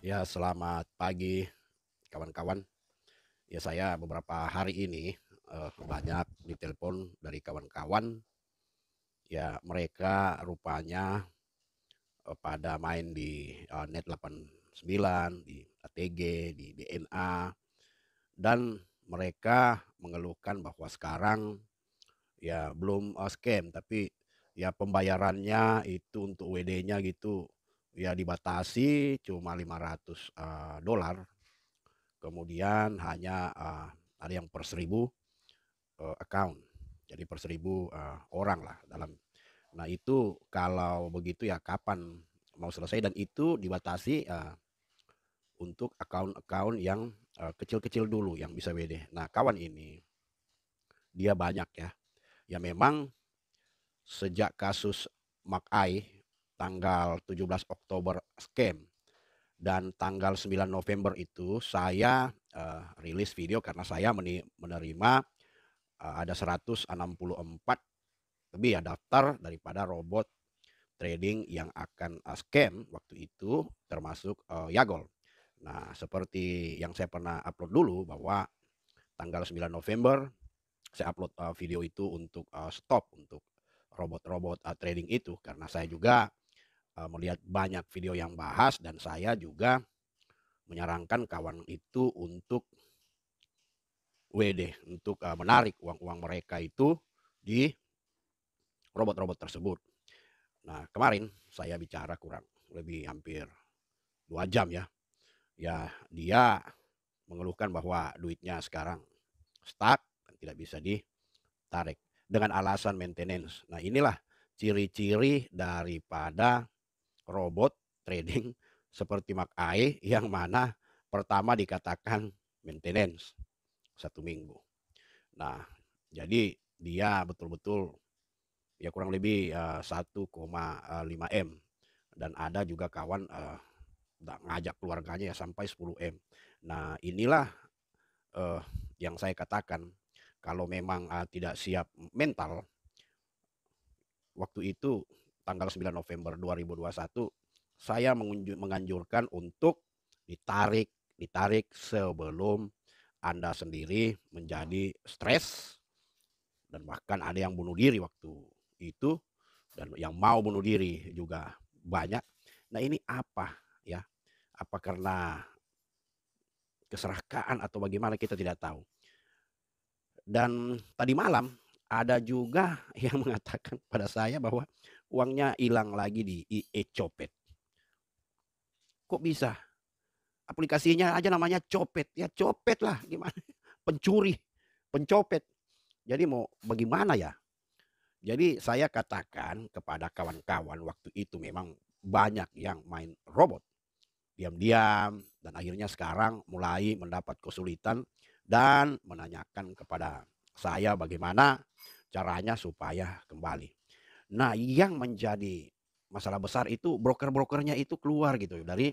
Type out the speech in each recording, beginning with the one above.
Ya, selamat pagi kawan-kawan. Ya, saya beberapa hari ini banyak ditelepon dari kawan-kawan. Ya, mereka rupanya pada main di Net 89, di ATG, di DNA, dan mereka mengeluhkan bahwa sekarang ya belum scam, tapi ya pembayarannya itu untuk WD-nya gitu ya dibatasi cuma 500 dolar. Kemudian hanya, ada yang per 1000 account. Jadi per 1000 orang lah dalam. Nah itu kalau begitu ya kapan mau selesai dan itu dibatasi, untuk account-account yang, kecil-kecil dulu yang bisa WD. Nah kawan ini, dia banyak ya, ya memang sejak kasus Mak-Ai tanggal 17 Oktober scam dan tanggal 9 November itu saya, rilis video karena saya menerima ada 164 lebih ya daftar daripada robot trading yang akan, scam waktu itu termasuk, Yagol. Nah, seperti yang saya pernah upload dulu bahwa tanggal 9 November saya upload, video itu untuk, stop untuk robot-robot, trading itu karena saya juga, melihat banyak video yang bahas dan saya juga menyarankan kawan itu untuk WD, untuk, menarik uang-uang mereka itu di robot-robot tersebut. Nah, kemarin saya bicara kurang lebih hampir 2 jam ya. Ya, dia mengeluhkan bahwa duitnya sekarang stuck dan tidak bisa ditarik dengan alasan maintenance. Nah, inilah ciri-ciri daripada robot trading seperti Mak-Ai yang mana pertama dikatakan maintenance 1 minggu. Nah, jadi dia betul-betul ya kurang lebih, 1,5 M dan ada juga kawan, ngajak keluarganya ya sampai 10 M. Nah inilah, eee, yang saya katakan kalau memang, tidak siap mental, waktu itu tanggal 9 November 2021 saya menganjurkan untuk ditarik ditarik sebelum Anda sendiri menjadi stres dan bahkan ada yang bunuh diri waktu itu dan yang mau bunuh diri juga banyak. Nah ini apa ya, apa karena keserakahan atau bagaimana kita tidak tahu. Dan tadi malam ada juga yang mengatakan pada saya bahwa uangnya hilang lagi di e-copet. Kok bisa? Aplikasinya aja namanya copet, ya copet lah gimana, pencuri, pencopet. Jadi mau bagaimana ya? Jadi saya katakan kepada kawan-kawan waktu itu memang banyak yang main robot. Diam-diam dan akhirnya sekarang mulai mendapat kesulitan dan menanyakan kepada saya bagaimana caranya supaya kembali. Nah, yang menjadi masalah besar itu broker-brokernya itu keluar gitu dari,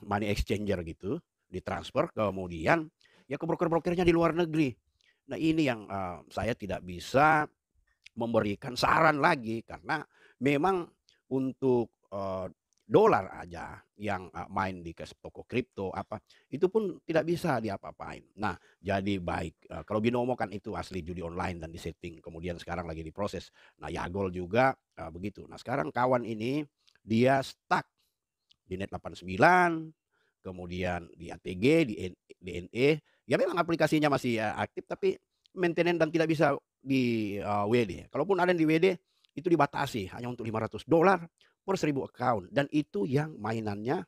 money exchanger gitu, ditransfer kemudian ya ke broker-brokernya di luar negeri. Nah, ini yang, saya tidak bisa memberikan saran lagi karena memang untuk, dolar aja yang, main di toko kripto apa, itu pun tidak bisa diapa-apain. Nah, jadi baik, kalau Binomo kan itu asli judi online dan disetting kemudian sekarang lagi diproses. Nah, Yagol juga, begitu. Nah, sekarang kawan ini dia stuck di Net 89, kemudian di ATG, DNE, ya memang aplikasinya masih, aktif tapi maintenance dan tidak bisa di, WD. Kalaupun ada yang di WD, itu dibatasi hanya untuk $500 per 1000 account dan itu yang mainannya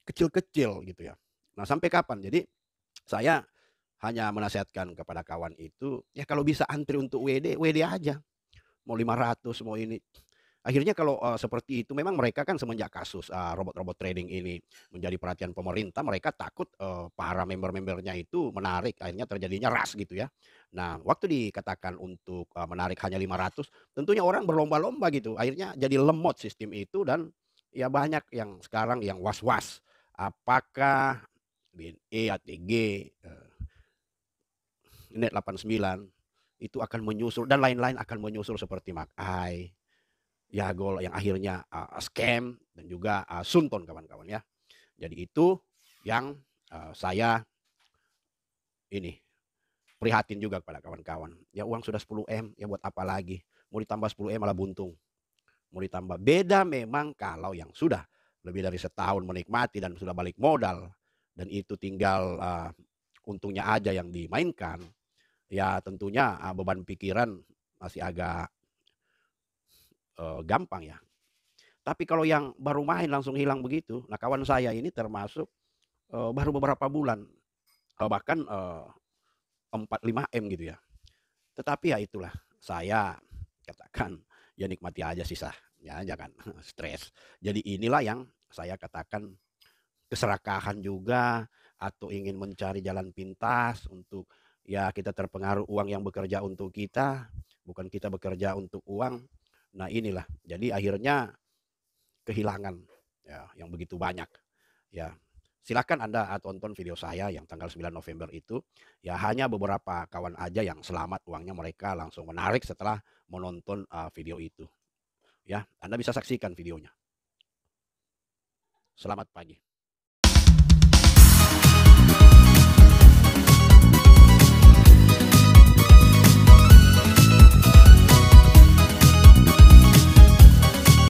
kecil-kecil gitu ya. Nah sampai kapan? Jadi saya hanya menasihatkan kepada kawan itu, ya kalau bisa antri untuk WD, WD aja. Mau 500 mau ini. Akhirnya kalau, seperti itu memang mereka kan semenjak kasus, robot-robot trading ini menjadi perhatian pemerintah, mereka takut, para member-membernya itu menarik, akhirnya terjadinya rush gitu ya. Nah, waktu dikatakan untuk, menarik hanya 500, tentunya orang berlomba-lomba gitu, akhirnya jadi lemot sistem itu dan ya banyak yang sekarang yang was-was, apakah BNE, ATG, Net 89 itu akan menyusul dan lain-lain akan menyusul seperti Mak-Ai, Yagol yang akhirnya, scam dan juga, Sunton kawan-kawan ya. Jadi itu yang, saya ini, prihatin juga kepada kawan-kawan. Ya uang sudah 10 M, ya buat apa lagi? Mau ditambah 10 M malah buntung, mau ditambah. Beda memang kalau yang sudah lebih dari setahun menikmati dan sudah balik modal, dan itu tinggal, untungnya aja yang dimainkan, ya tentunya, beban pikiran masih agak, gampang ya. Tapi kalau yang baru main langsung hilang begitu, nah kawan saya ini termasuk, baru beberapa bulan, bahkan, 4, 5 M gitu ya. Tetapi ya itulah, saya katakan, ya nikmati aja sisanya, jangan stres. Jadi inilah yang saya katakan keserakahan juga, atau ingin mencari jalan pintas untuk, ya kita terpengaruh uang yang bekerja untuk kita, bukan kita bekerja untuk uang. Nah inilah, jadi akhirnya kehilangan, ya yang begitu banyak, ya. Silakan Anda, tonton video saya yang tanggal 9 November itu, ya hanya beberapa kawan aja yang selamat, uangnya mereka langsung menarik setelah menonton, video itu, ya. Anda bisa saksikan videonya. Selamat pagi.